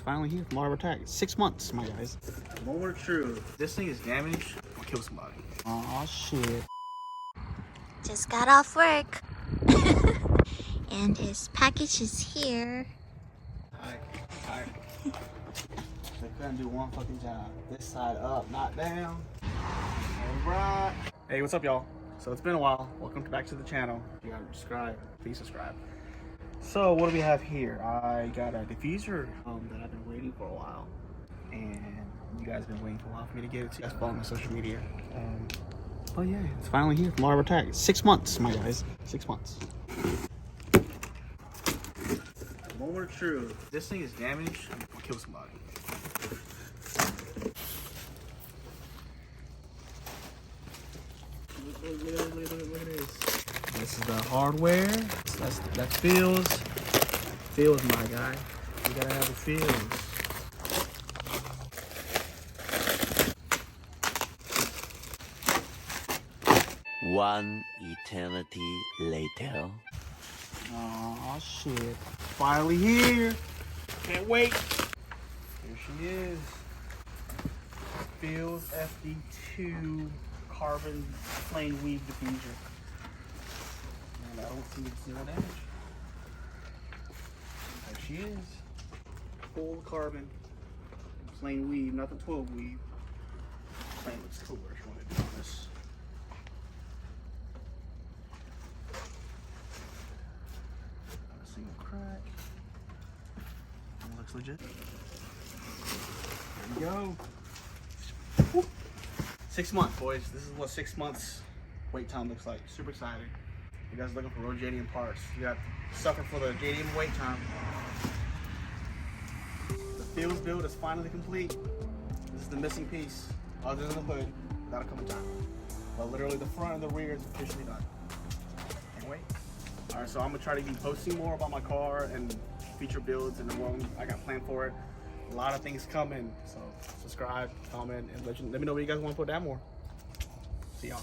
finally here from Arbor Tech. 6 months, my guys. Moment of truth. This thing is damaged. I'll kill somebody. Oh shit. Just got off work. And his package is here. Alright. They couldn't do one fucking job. This side up, not down. Alright. Hey, what's up, y'all? So it's been a while. Welcome back to the channel. If you haven't subscribed, please subscribe. So what do we have here? I got a diffuser that I've been waiting for a while, and you guys have been waiting for a while for me to get it. So you guys follow my social media. But yeah, it's finally here from Arbor Tech. 6 months, my guys. 6 months. Moment of truth. This thing is damaged. I'll kill somebody. Look at this. This is the hardware. That feels, my guy. You gotta have the feels. One eternity later. Oh shit. Finally here. Can't wait. Here she is. Feels FD2 carbon plain weave diffuser. And I don't see zero damage. There she is. Full carbon. Plain weave, not the 12 weave. Plain looks cooler if you want to do this. Not a single crack. It looks legit. There we go. Woo. 6 months, boys. This is what 6 months wait time looks like. Super excited. You guys are looking for real JDM parts. You got to suffer for the JDM wait time. The Fields build is finally complete. This is the missing piece, other than the hood, without a couple times. But literally the front and the rear is officially done. Can't wait. All right, so I'm gonna try to be posting more about my car and feature builds and the one I got planned for it. A lot of things coming, so subscribe, comment, and let me know what you guys want to put down more. See y'all.